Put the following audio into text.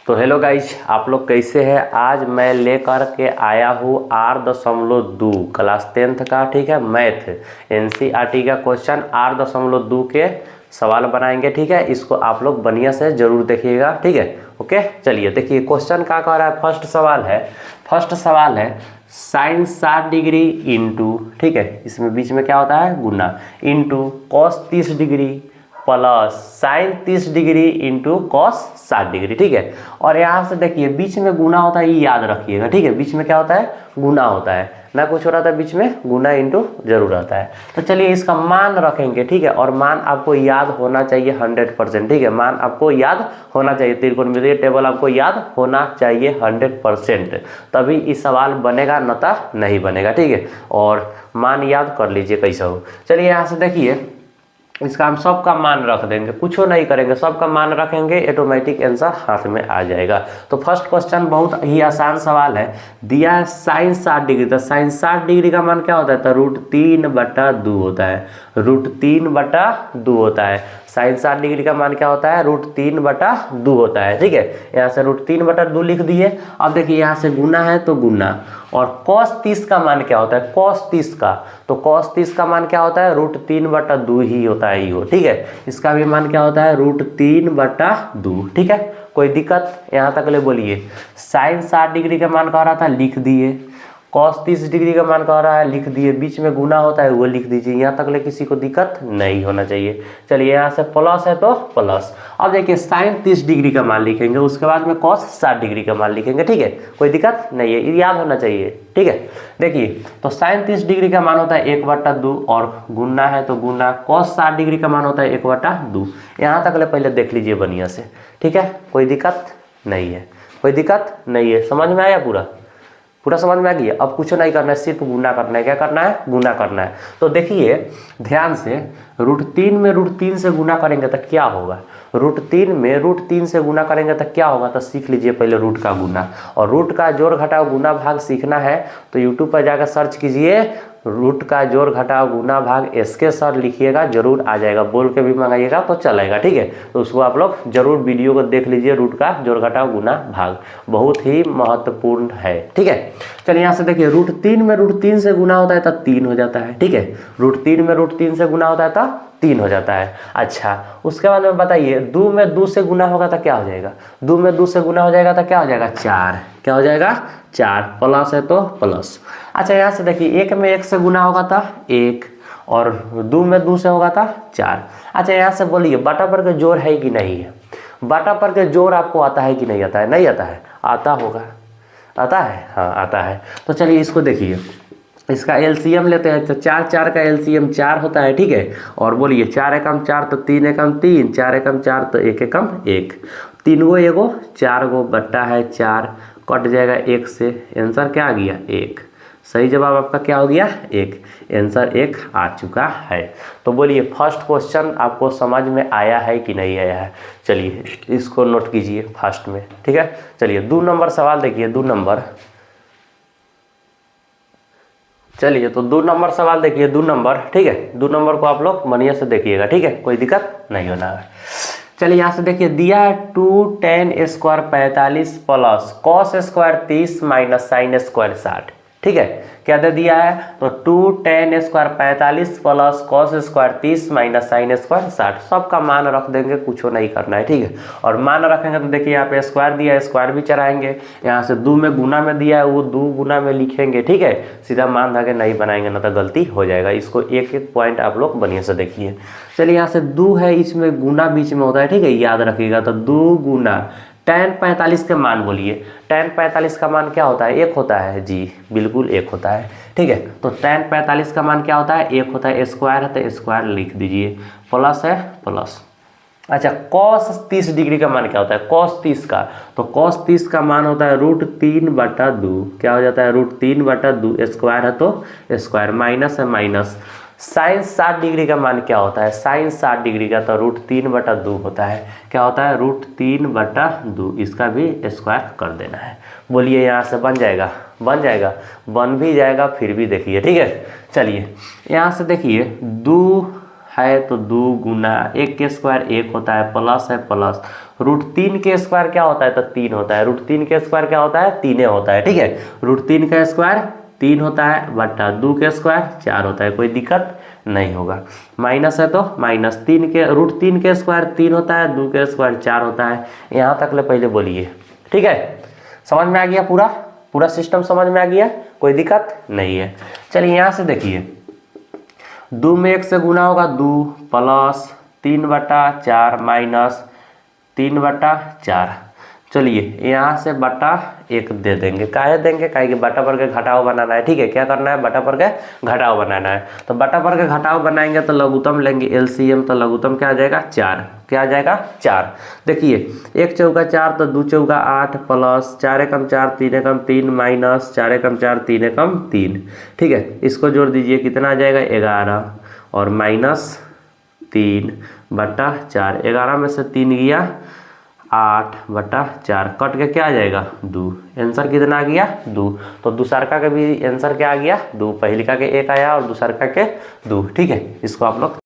तो hello guys, आप लोग कैसे हैं। आज मैं लेकर के आया हूँ 8.2 क्लास 10th का, ठीक है, मैथ एनसीईआरटी का क्वेश्चन 8.2 के सवाल बनाएंगे, ठीक है। इसको आप लोग बढ़िया से जरूर देखिएगा, ठीक है। ओके, चलिए देखिए क्वेश्चन क्या कह रहा है। फर्स्ट सवाल है साइन 60 डिग्री इंटू, ठीक है, इसमें बीच में क्या होता है गुना, into cos 30 degree plus sine 30 degree into cos 60 degree, ठीक है। और यहाँ से देखिए बीच में गुना होता है, ये याद रखिएगा, ठीक है। बीच में क्या होता है गुना होता है, ना कुछ हो रहा था, बीच में गुना इंटू जरूर आता है। तो चलिए इसका मान रखेंगे, ठीक है। और मान आपको याद होना चाहिए 100%, ठीक है। मान आपको याद होना चाहिए, त्रिकोणमितीय टेबल आपको याद होना चाहिए 100%, तभी इस सवाल बनेगा, नता नहीं बनेगा, ठीक है। और मान याद कर लीजिए कैसा हो। चलिए यहाँ से देखिए इसका हम सबका मान रख देंगे, कुछ नहीं करेंगे, सबका मान रखेंगे, ऑटोमेटिक आंसर हाथ में आ जाएगा। तो फर्स्ट क्वेश्चन बहुत ही आसान सवाल है, दिया है साइन 60 डिग्री। तो साइन 60 डिग्री का मान क्या होता है, तो √3/2 होता है, √3/2 होता है। साइन 60 डिग्री का मान क्या होता है, √3/2 होता है, ठीक है। यहाँ से √3/2 लिख दिए। अब देखिए यहाँ से गुना है तो गुना, और cos 30 का मान क्या होता है, cos 30 का, तो cos 30 का मान क्या होता है, √3/2 ही होता है, ये, ठीक है। इसका भी मान क्या होता है, √3/2, ठीक है। कोई दिक्कत यहाँ तक ले बोलिए। साइन 60 डिग्री का मान कह रहा था, लिख दिए। cos 30 डिग्री का मान कह रहा है, लिख दिए। बीच में गुना होता है, वो लिख दीजिए। यहाँ तक ले किसी को दिक्कत नहीं होना चाहिए। चलिए यहाँ से प्लस है तो प्लस। अब देखिए साइन 30 डिग्री का मान लिखेंगे, उसके बाद में cos 60 डिग्री का मान लिखेंगे, ठीक है। कोई दिक्कत नहीं है, ये याद होना चाहिए, ठीक है। देखिए तो साइन 30 डिग्री का मान होता है 1/2, और गुना है तो गुना। cos 60 डिग्री का मान होता है 1/2। यहाँ तक ले पहले देख लीजिए बढ़िया से, ठीक है। कोई दिक्कत नहीं है, कोई दिक्कत नहीं है। समझ में आया, पूरा समझ में आ गया। अब कुछ नहीं करना है, सिर्फ गुना करना है। क्या करना है, गुना करना है। तो देखिए ध्यान से, √3 में √3 से गुना करेंगे तो क्या होगा, √3 में √3 से गुना करेंगे तो क्या होगा, तो सीख लीजिए पहले रूट का गुना। और रूट का जोड़ घटाव गुना भाग सीखना है तो यूट्यूब पर जाकर सर्च कीजिए, रूट का जोड़ घटाव गुना भाग SK सर लिखिएगा, जरूर आ जाएगा। बोल के भी मंगाइएगा तो चलेगा, ठीक है। तो उसको आप लोग जरूर वीडियो को देख लीजिए। रूट का जोड़ घटाव गुना भाग बहुत ही महत्वपूर्ण है, ठीक है। चलिए यहाँ से देखिए √3 में √3 से गुना होता है तो 3 हो जाता है, ठीक है। √3 में √3 से गुना होता है तो 3 हो जाता है। अच्छा, उसके बाद में बताइए 2 में 2 से गुना होगा तो क्या हो जाएगा, 2 में 2 से गुना हो जाएगा तो क्या हो जाएगा, 4। क्या हो जाएगा, 4। प्लस है तो प्लस। अच्छा यहाँ से देखिए 1 में 1 से गुना होगा तो 1, और 2 में 2 से होगा तो 4। अच्छा यहाँ से बोलिए बटा पर के जोड़ है कि नहीं है, बटा पर के जोड़ आपको आता है कि नहीं आता है, नहीं आता है, आता होगा, आता है, हाँ आता है। तो चलिए इसको देखिए, इसका एलसीएम लेते हैं तो 4 का एलसीएम 4 होता है, ठीक है। और बोलिए 4 एकम 4 तो 3 एकम 3, 4 एकम 4 तो 1 एकम 1, 3 गो एगो 4 गो बट्टा है 4, कट जाएगा 1 से, आंसर क्या आ गया 1। सही जवाब आपका क्या हो गया, 1। आंसर 1 आ चुका है। तो बोलिए फर्स्ट क्वेश्चन आपको समझ में आया है कि नहीं आया है। चलिए इसको नोट कीजिए फर्स्ट में, ठीक है। चलिए 2 नंबर सवाल देखिए, 2 नंबर। चलिए तो 2 नंबर सवाल देखिए, 2 नंबर, ठीक है। 2 नंबर को आप लोग बढ़िया से देखिएगा, ठीक है, कोई दिक्कत नहीं होना है। चलिए यहाँ से देखिए दिया है 2tan² 45 plus cos² 30 minus sin² 60, ठीक है। क्या दे दिया है, तो 2tan² 45 plus cos² 30 minus sin² 60। सबका मान रख देंगे, कुछ नहीं करना है, ठीक है। और मान रखेंगे तो देखिए यहाँ पे स्क्वायर दिया है, स्क्वायर भी चढ़ाएंगे। यहाँ से 2 में गुना में दिया है, वो 2 गुना में लिखेंगे, ठीक है। सीधा मान धागे नहीं बनाएंगे, ना तो गलती हो जाएगा। इसको एक एक पॉइंट आप लोग बढ़िया से देखिए। चलिए यहाँ से 2 है, इसमें गुना बीच में होता है, ठीक है, याद रखिएगा। तो 2 गुना tan 45 के मान बोलिए, tan 45 का मान क्या होता है, 1 होता है जी, बिल्कुल 1 होता है, ठीक है। तो tan 45 का मान क्या होता है, 1 होता है। स्क्वायर है तो स्क्वायर लिख दीजिए, प्लस है प्लस। अच्छा cos 30 डिग्री का मान क्या होता है, cos 30 का, तो cos 30 का मान होता है √3/2। क्या हो जाता है, √3/2, स्क्वायर है तो स्क्वायर, माइनस है माइनस। साइन 60 डिग्री का मान क्या होता है, साइन 60 डिग्री का तो √3/2 होता है। क्या होता है, √3/2। इसका भी स्क्वायर कर देना है। बोलिए यहाँ से बन जाएगा, बन जाएगा, बन भी जाएगा, फिर भी देखिए, ठीक है। चलिए यहाँ से देखिए 2 है तो 2 गुना 1 के स्क्वायर 1 होता है, प्लस है प्लस √3 के स्क्वायर क्या होता है तो 3 होता है, √3 के स्क्वायर क्या होता है 3 होता है, ठीक है। √3 का स्क्वायर 3 होता है बटा 2 के स्क्वायर 4 होता है, कोई दिक्कत नहीं होगा। माइनस है तो -3 के √3 के स्क्वायर 3 होता है, 2 के स्क्वायर 4 होता है। यहाँ तक ले पहले बोलिए, ठीक है। समझ में आ गया, पूरा सिस्टम समझ में आ गया, कोई दिक्कत नहीं है। चलिए यहाँ से देखिए, 2 में 1 से गुना होगा 2 प्लस 3/4 माइनस 3/4। चलिए यहाँ से बटा 1 दे देंगे, काहे देंगे, काहे कि बटा पर के घटाव बनाना है, ठीक है। क्या करना है, बटा पर के घटाव बनाना है। तो बटा पर के घटाव बनाएंगे तो लघुत्तम लेंगे एलसीएम, तो लघुत्तम क्या आ जाएगा 4, क्या आ जाएगा 4। देखिए 1 चौका 4 तो 2 चौका 8 प्लस 4 एकम 4 3 एकम 3 माइनस 4 एकम 4 3 एकम 3, ठीक है। इसको जोड़ दीजिए, कितना आ जाएगा 11 और माइनस 3/4, 11 में से 3 गया 8/4, कट के क्या आ जाएगा 2। आंसर कितना आ गया 2। तो दूसरका के भी आंसर क्या आ गया 2, पहलिका के 1 आया और दूसरका के 2, ठीक है। इसको आप लोग